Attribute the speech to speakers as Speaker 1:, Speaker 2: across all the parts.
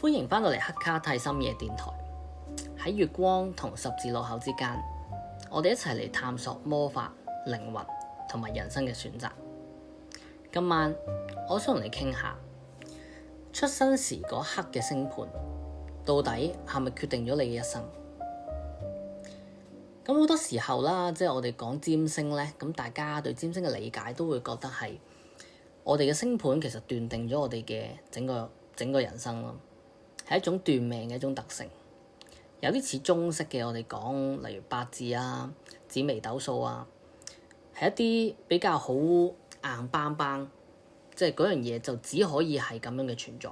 Speaker 1: 歡迎翻到嚟黑卡蒂深夜電台。喺月光同十字路口之間，我哋一齊嚟探索魔法、靈魂同埋人生嘅選擇。今晚我想同你傾下出生時嗰刻嘅星盤，到底係咪決定咗你嘅一生？咁好多時候啦，即係我哋講占星咧，咁大家對占星嘅理解都會覺得係我哋嘅星盤其實斷定咗我哋嘅整個人生咯，係一種斷命嘅一種特性。有啲似中式嘅，我哋講例如八字啊、紫微斗數啊，係一啲比較好硬邦邦，即係嗰樣嘢就只可以係咁樣嘅存在。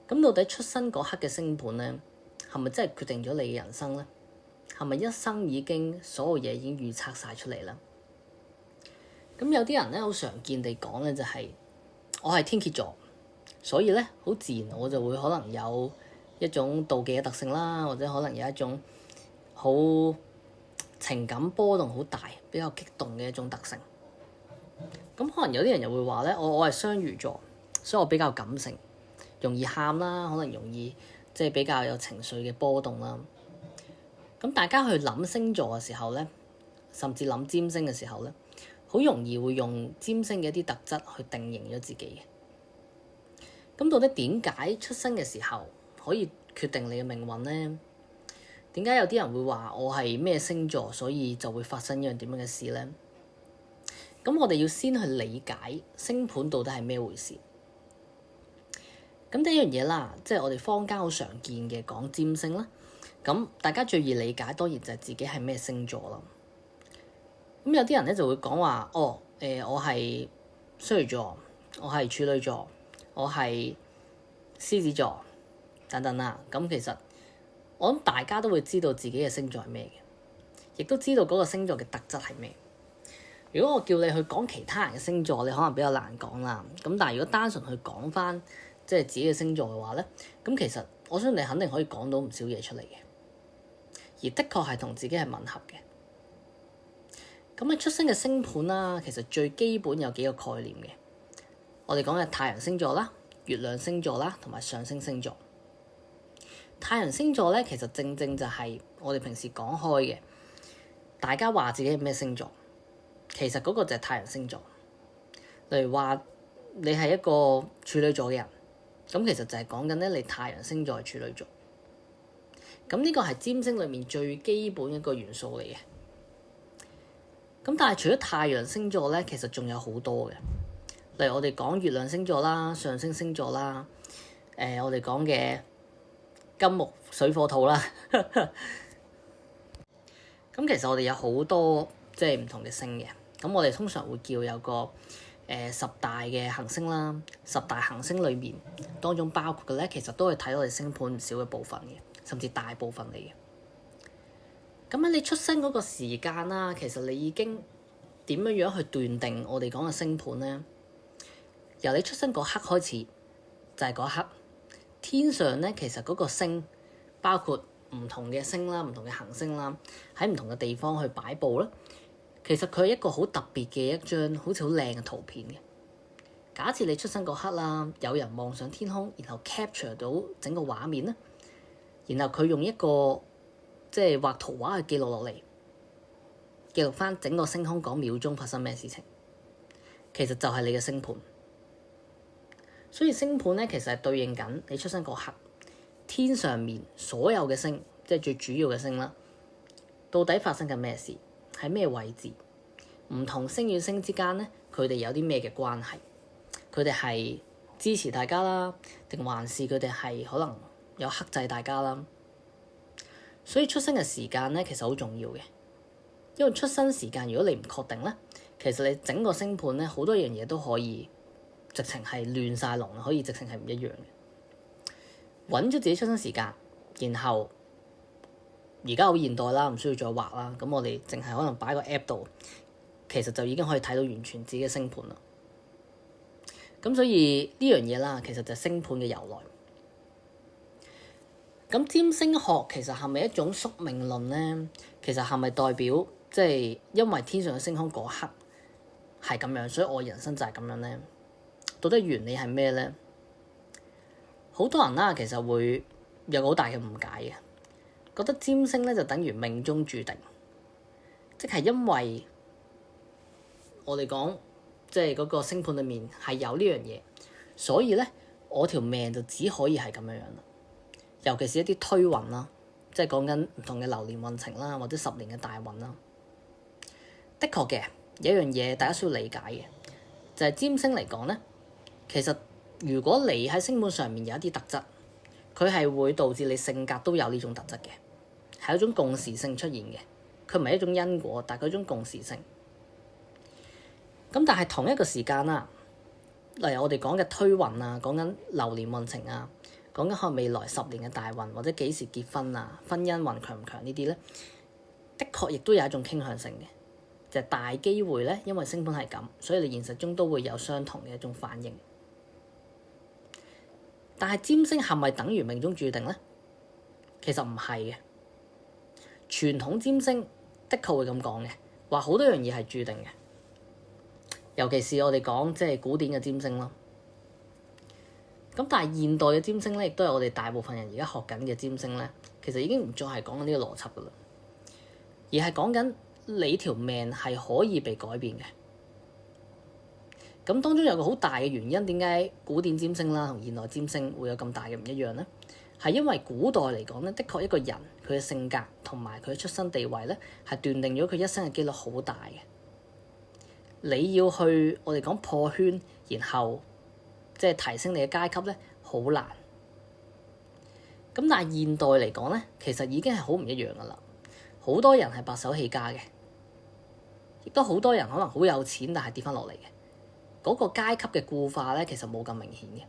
Speaker 1: 咁到底出生嗰刻嘅星盤咧，係咪真係決定咗你嘅人生咧？係咪一生已經所有嘢已經預測晒出嚟啦？咁有啲人咧好常見地講咧，就係我係天蠍座，所以咧好自然我就會可能有一種妒忌嘅特性啦，或者可能有一種好情感波動好大、比較激動嘅一種特性。咁可能有啲人又會話咧，我係雙魚座，所以我比較感性，容易喊啦，可能容易即係比較有情緒嘅波動啦。咁大家去諗星座嘅時候咧，甚至諗占星嘅時候咧，好容易會用占星嘅一啲特質去定型咗自己嘅。咁到底點解出生嘅時候可以決定你嘅命運咧？點解有啲人會話我係咩星座，所以就會發生一樣點樣嘅事咧？咁我哋要先去理解星盤到底係咩回事。咁第一樣嘢啦，即係我哋坊間好常見嘅講占星啦。咁大家最易理解當然就係自己係咩星座啦。咁有啲人咧就會講話，我係雙魚座，我係處女座，我係獅子座等等啦。咁其實我諗大家都會知道自己嘅星座係咩嘅，亦都知道嗰個星座嘅特質係咩。如果我叫你去講其他人嘅星座，你可能比較難講啦。咁但係如果單純去講翻即係自己嘅星座嘅話咧，咁其實我相信你肯定可以講到唔少嘢出嚟嘅。而的確係同自己係吻合嘅。咁你出生嘅星盤啦，其實最基本有幾個概念嘅。我哋講嘅太陽星座啦、月亮星座啦，同埋上升星座。太陽星座咧，其實正正就係我哋平時講開嘅，大家話自己係咩星座，其實嗰個就係太陽星座。例如話你係一個處女座嘅人，咁其實就係講緊咧你太陽星座係處女座。咁呢個係占星裏面最基本一個元素嚟嘅。咁但係除咗太陽星座咧，其實仲有好多嘅。例如我哋講月亮星座啦、上升星座啦，我哋講嘅金木水火土啦。咁其實我哋有好多即係唔同嘅星嘅。咁我哋通常會叫有個十大嘅行星啦。十大行星裏面當中包括嘅咧，其實都係睇我哋星盤唔少嘅部分嘅。甚至大部分嚟嘅。咁喺你出生嗰個時間啦，其實你已經點樣去斷定我哋講嘅星盤咧？由你出生嗰刻開始，就係嗰刻天上咧，其實嗰個星包括唔同嘅星啦、唔同嘅行星啦，喺唔同嘅地方去擺佈啦。其實佢係一個好特別嘅一張好似好靚嘅圖片嘅。假設你出生嗰刻啦，有人望上天空，然後 capture 到整個畫面咧。然後佢用一個即係畫圖畫去記錄落嚟，記錄翻整個星空嗰秒鐘發生咩事情，其實就係你嘅星盤。所以星盤咧，其實係對應緊你出生嗰刻天上面所有嘅星，即係最主要嘅星啦，到底發生緊咩事，喺咩位置，唔同星與星之間咧，佢哋有啲咩嘅關係，佢哋係支持大家啦，定還是佢哋係可能有克制大家啦。所以出生嘅時間咧，其實好重要嘅。因為出生時間如果你唔確定咧，其實你整個星盤咧，好多樣嘢都可以直情係亂晒龍，可以直情係唔一樣嘅。揾咗自己出生時間，然後而家好現代啦，唔需要再畫啦，咁我哋淨係可能擺個 app 度，其實就已經可以睇到完全自己嘅星盤啦。咁所以呢樣嘢啦，其實就係星盤嘅由來。咁占星學其實係咪一種宿命論咧？其實係咪代表即係因為天上嘅星空嗰刻係咁樣，所以我人生就係咁樣咧？到底原理係咩咧？好多人啦，其實會有個好大嘅誤解嘅，覺得占星咧就等於命中注定，即係因為我哋講即係嗰個星盤裡面係有呢樣嘢，所以咧我條命就只可以係咁樣樣啦。尤其是一啲推運啦，即係講緊唔同嘅流年運程啦，或者10年嘅大運啦。的確嘅有一樣嘢大家需要理解嘅，就係占星嚟講咧，其實如果你喺星盤上面有一啲特質，佢係會導致你性格都有呢種特質嘅，係一種共時性出現嘅。佢唔係一種因果，但係佢一種共時性。咁但係同一個時間啦，例如我哋講嘅推運啊，講緊流年運程啊，講緊可能未來10年嘅大運，或者幾時結婚啊，婚姻運強唔強呢啲咧，的確亦都有一種傾向性嘅，就係大機會咧，因為星盤係咁，所以你現實中都會有相同嘅一種反應。但係占星係咪等於命中注定咧？其實唔係嘅。傳統占星的確會咁講嘅，話好多樣嘢係注定嘅。尤其是我哋講即係古典嘅占星咯。咁但係現代嘅占星咧，亦都係我哋大部分人而家學緊嘅占星咧，其實已經唔再係講緊呢個邏輯噶啦，而係講緊你條命係可以被改變嘅。咁當中有個好大嘅原因，點解古典占星啦同現代占星會有咁大嘅唔一樣咧？係因為古代嚟講咧，的確一個人佢嘅性格同埋佢嘅出生地位咧，係斷定咗佢一生嘅機率好大嘅。你要去我哋講破圈，然後即係提升你嘅階級咧，好難。咁但係現代嚟講咧，其實已經係好唔一樣噶啦。好多人係白手起家嘅，亦都好多人可能好有錢，但係跌翻落嚟嘅。嗰個階級嘅固化咧，其實冇咁明顯嘅，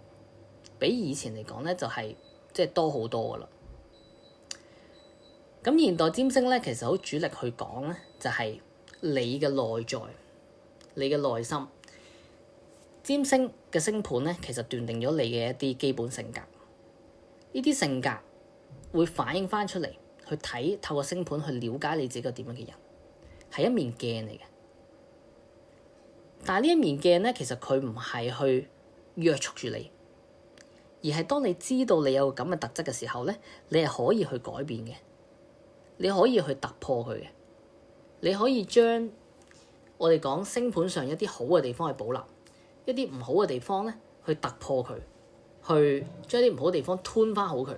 Speaker 1: 比以前嚟講咧就係即係多好多噶啦。咁現代占星咧，其實好主力去講咧，就係你嘅內在。你嘅內心，占星嘅星盤咧，其實斷定咗你嘅一啲基本性格。呢啲性格會反映翻出嚟，去睇透過星盤去了解你自己個點樣嘅人，係一面鏡嚟嘅。但係呢一面鏡咧，其實佢唔係去約束住你，而係當你知道你有咁嘅特質嘅時候咧，你係可以去改變嘅，你可以去突破佢嘅，你可以將我哋講星盤上一啲好嘅地方去保留，一啲唔好嘅地方咧去突破佢，去將啲唔好嘅地方吞翻好佢。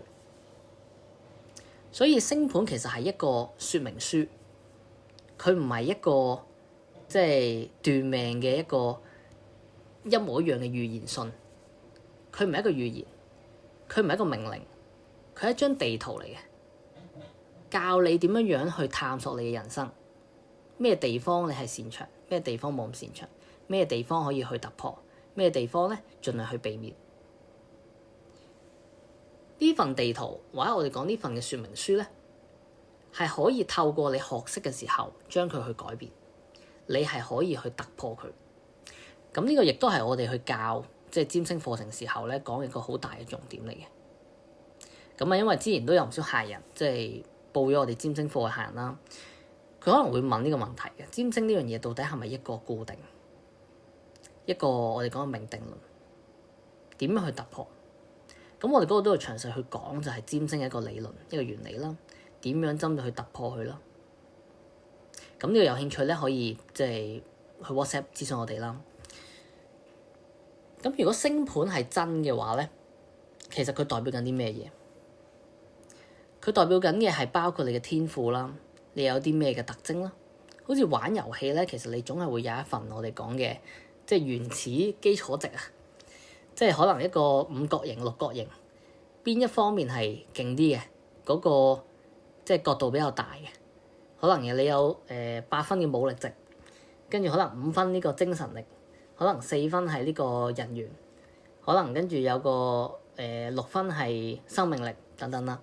Speaker 1: 所以星盤其實係一個說明書，佢唔係一個即係斷命嘅一個一模一樣嘅預言信。佢唔係一個預言，佢唔係一個命令，佢係一張地圖嚟嘅，教你點樣樣去探索你嘅人生。咩地方你係擅長，咩地方冇咁擅長，咩地方可以去突破，咩地方咧盡量去避免。呢份地圖或者我哋講呢份嘅說明書咧，係可以透過你學識嘅時候將佢去改變，你係可以去突破佢。咁呢個亦都係我哋去教即係占星課程時候咧講一個好大嘅重點嚟嘅。咁啊，因為之前都有唔少客人即係報咗我哋占星課嘅客人啦。佢可能會問呢個問題嘅，占星呢樣嘢到底係咪一個固定，一個我哋講嘅命定論？點樣去突破？咁我哋嗰度都會詳細去講，就係占星嘅一個理論、一個原理啦。點樣針對去突破佢啦？咁呢個有興趣咧，可以即係去 WhatsApp 諮詢我哋啦。咁如果星盤係真嘅話咧，其實佢代表緊啲咩嘢？佢代表緊嘅係包括你嘅天賦啦。你有啲咩嘅特徵啦？好似玩遊戲咧，其實你總係會有一份我哋講嘅，即係原始基礎值啊，即係可能一個五角形、六角形，邊一方面係勁啲嘅，嗰個即係角度比較大嘅，可能你有8分嘅武力值，跟住可能5分呢個精神力，可能4分係呢個人緣，可能跟住有個6分係生命力等等啦。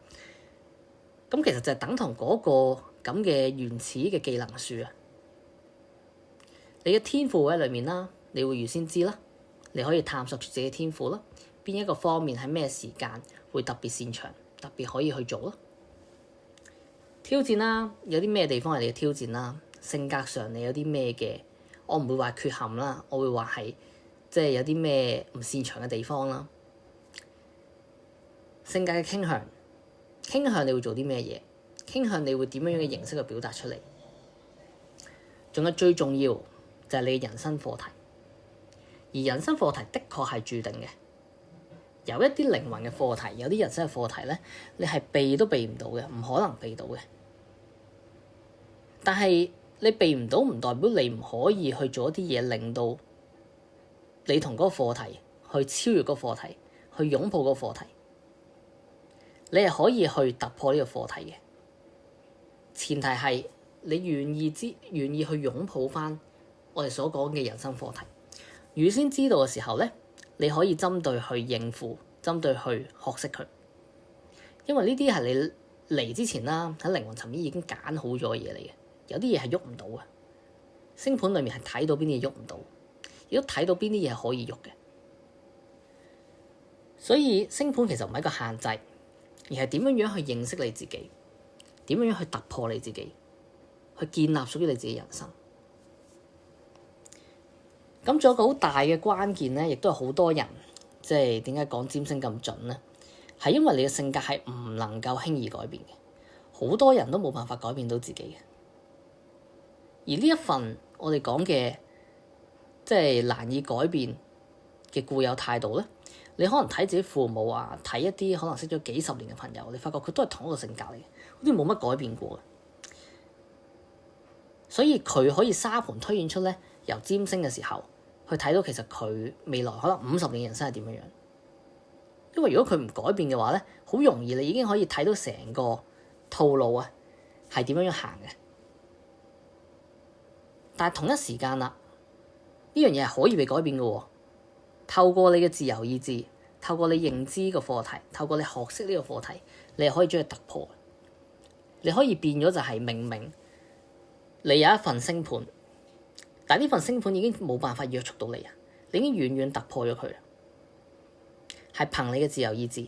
Speaker 1: 咁其實就係等同嗰個咁嘅原始嘅技能樹啊，你嘅天賦喺裏面啦，你會預先知啦，你可以探索出自己嘅天賦啦，邊一個方面喺咩時間會特別擅長，特別可以去做啦。挑戰啦，有啲咩地方係你嘅挑戰啦？性格上你有啲咩嘅，我唔會話缺陷啦，我會話係即係有啲咩唔擅長嘅地方啦。性格嘅傾向你會做啲咩嘢，傾向你會點樣嘅形式去表達出嚟。仲有最重要就係你嘅人生課題，而人生課題的確係注定嘅。有一啲靈魂嘅課題，有啲人生嘅課題咧，你係避都避唔到嘅，唔可能避到嘅。但係你避唔到，唔代表你唔可以去做一啲嘢，令到你同嗰個課題去超越嗰個課題，去擁抱嗰個課題。你係可以去突破呢個課題嘅，前提係你願意去擁抱翻我哋所講嘅人生課題。預先知道嘅時候咧，你可以針對去應付，針對去學識佢，因為呢啲係你嚟之前啦，喺靈魂層面已經揀好咗嘅嘢嚟嘅。有啲嘢係喐唔到嘅，星盤裡面係睇到邊啲嘢喐唔到，亦都睇到邊啲嘢係可以喐嘅。所以星盤其實唔係一個限制，而係點樣去認識你自己，點樣去突破你自己，去建立屬於你自己人生。咁仲有一個好大嘅關鍵咧，亦都係好多人即係點解講占星咁準咧？係因為你嘅性格係唔能夠輕易改變嘅，好多人都冇辦法改變到自己嘅。而呢一份我哋講嘅即係難以改變嘅固有態度咧，你可能睇自己父母啊，睇一啲可能識咗幾十年嘅朋友，你發覺佢都係同一個性格嚟嘅，好似冇乜改變過嘅。所以佢可以沙盤推演出咧，由占星嘅時候去睇到其實佢未來可能50年嘅人生係點樣樣。因為如果佢唔改變嘅話咧，好容易你已經可以睇到成個套路啊，係點樣樣行嘅。但係同一時間啦，呢樣嘢係可以被改變嘅喎。透過你嘅自由意志，透過你認知個課題，透過你學識呢個課題，你係可以將佢突破。你可以變咗就係明明你有一份星盤，但係呢份星盤已經冇辦法約束到你啊！你已經遠遠突破咗佢，係憑你嘅自由意志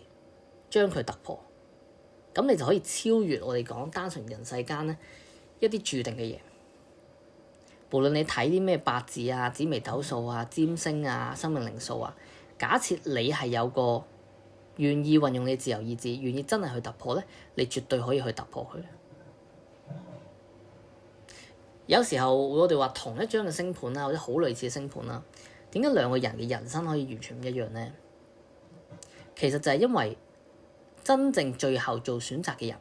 Speaker 1: 將佢突破，咁你就可以超越我哋講單純人世間咧一啲注定嘅嘢。無論你睇啲咩八字啊、紫微斗數啊、占星啊、生命靈數啊，假設你係有個願意運用你自由意志，願意真係去突破咧，你絕對可以去突破佢。有時候我哋話同一張嘅星盤啦，或者好類似嘅星盤啦，點解兩個人嘅人生可以完全唔一樣咧？其實就係因為真正最後做選擇嘅人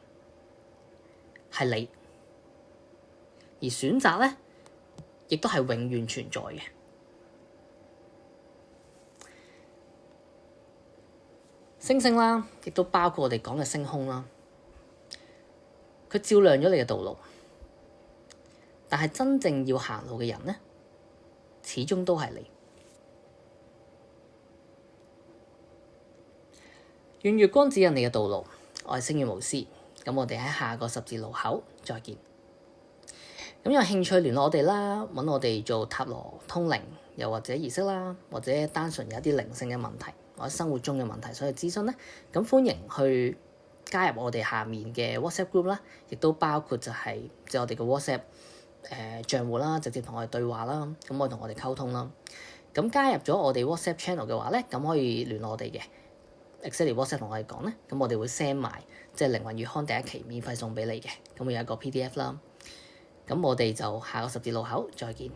Speaker 1: 係你，而選擇咧，亦都係永遠存在嘅。星星啦，亦都包括我哋講嘅星空啦，佢照亮咗你嘅道路。但係真正要行路嘅人咧，始終都係你。願月光指引你嘅道路，我係星月無私。咁我哋喺下個十字路口再見。咁有興趣聯絡我哋啦，揾我哋做塔羅通靈，又或者儀式啦，或者單純有一啲靈性嘅問題，或者生活中嘅問題想去諮詢咧，咁歡迎去加入我哋下面嘅 WhatsApp group 啦，亦都包括就係即係我哋嘅 WhatsApp 賬戶啦，直接同我哋對話啦，咁我同我哋溝通啦。咁加入咗我哋 WhatsApp channel 嘅話咧，咁可以聯絡我哋嘅 exactly WhatsApp 同我哋講咧，咁我哋會 send 埋即係靈魂月刊第一期免費送俾你嘅，咁會有一個 PDF 啦。咁我哋就下個十字路口再見。